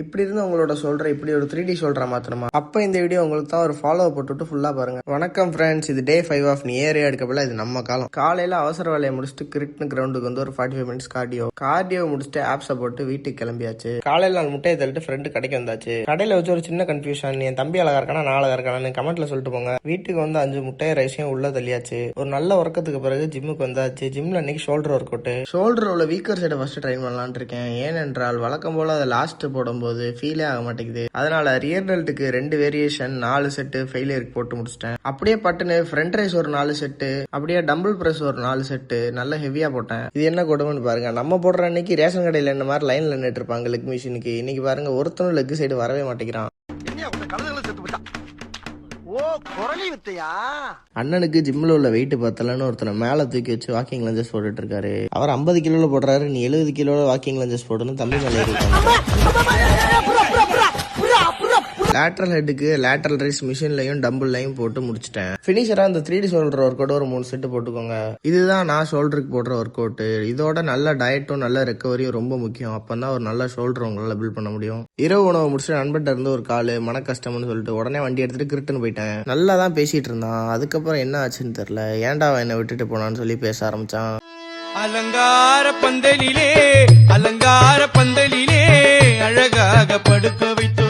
இப்படி இருந்து உங்களோட ஷோல்டரை இப்படி ஒரு 3D ஷோல்டரா மாத்தணுமா? அப்ப இந்த வீடியோ உங்களுக்கு தான் ஒரு ஃபாலோ போட்டுவிட்டு ஃபுல்லா பாருங்க. வணக்கம் ஃப்ரெண்ட்ஸ், இது டே 5 ஆஃப் நியூ இயர் எடுக்கப்பல. இது நம்ம காலம். காலையில அவசர வேலையை முடிச்சுட்டு கிரிக்கெட் கிரவுண்டுக்கு வந்து ஒரு 45 மினிட்ஸ் கார்டியோ முடிச்சுட்டு ஆப்ஸை போட்டு வீட்டுக்கு கிளம்பியாச்சு. காலையில நான் முட்டையை தள்ளிட்டு ஃப்ரெண்டு கடைக்கு வந்தாச்சு. கடையில வச்சு ஒரு சின்ன கன்ஃபியூஷன், என் தம்பி அழகா இருக்கானா நான் அழகா இருக்கானு கமெண்ட்ல சொல்லிட்டு போங்க. வீட்டுக்கு வந்து 5 முட்டையை ரைஸையும் உள்ள தள்ளியாச்சு. ஒரு நல்ல உறக்கத்துக்கு பிறகு ஜிம்முக்கு வந்தாச்சு. ஜிம்ல இன்னைக்கு ஷோல்டர் ஒர்க் அவுட். ஷோல்டர் உள்ள வீக்கர் சைடை ஃபர்ஸ்ட் ட்ரைன் பண்ணலான் இருக்கேன். ஏனென்றால் வழக்கம் போல அதை லாஸ்ட் போடும்போது ஃபீலே ஆக மாட்டேங்குது. அதனால ரியர் டெல்ட்டுக்கு 2 வேரியேஷன் 4 செட்டு ஃபெயிலியருக்கு போட்டு முடிச்சிட்டேன். அப்படியே பட்டுன்னு ஃப்ரண்ட் ரைஸ் ஒரு 4 செட்டு, அப்படியே டம்பிள் பிரஸ் ஒரு 4 செட்டு நல்ல ஹெவியா போட்டேன். இது என்ன கொடுமைன்னு பாருங்க. நம்ம போடுற அன்னைக்கு ரேஷன் கடையில இந்த மாதிரி லைன்ல நின்றுட்டு இருப்பாங்க லெக் மிஷினுக்கு. இன்னைக்கு பாருங்க ஒருத்தனும் லெக் சைடு வரவே மாட்டேங்கிறான். அண்ணனுக்கு ஜிம்ல உள்ள வெயிட் பத்தலன்னு ஒருத்தனை மேல தூக்கி வச்சு வாக்கிங் லஞ்சஸ் போட்டுட்டு இருக்காரு. அவர் 50 கிலோல போடுறாரு, நீ 70 கிலோல வாக்கிங் லஞ்சஸ் போடணும் தம்பி மேல லேட்டரல் ஹெட்டுக்கு லேட்டரல் ரைஸ் மிஷின்லையும் டம்பிள்லையும் போட்டு முடிச்சிட்டேன். பினிஷரா இந்த 3D ஷோல்டர் ஒர்க் அவுட் ஒரு 3 செட்டு போட்டுக்கோங்க. இதுதான் நான் ஷோல்டருக்கு போடுற ஒர்க் அவுட். இதோட நல்ல டயட்டும் நல்ல ரெக்கவரியும் ரொம்ப முக்கியம். அப்பதான் ஒரு நல்ல ஷோல்டர் உங்களால பில்ட் பண்ண முடியும். இரவு உணவு முடிச்சுட்டு நண்பன்ட்ட இருந்து ஒரு கால் மன கஷ்டம்னு சொல்லிட்டு உடனே வண்டி எடுத்துட்டு கிரிட்டுன்னு போயிட்டேன். நல்லா தான் பேசிட்டு இருந்தான். அதுக்கப்புறம் என்ன ஆச்சுன்னு தெரியல. ஏன்டா என்னை விட்டுட்டு போனான்னு சொல்லி பேச ஆரம்பிச்சான். அலங்கார பந்தலிலே அழகாக படுக்க வைத்து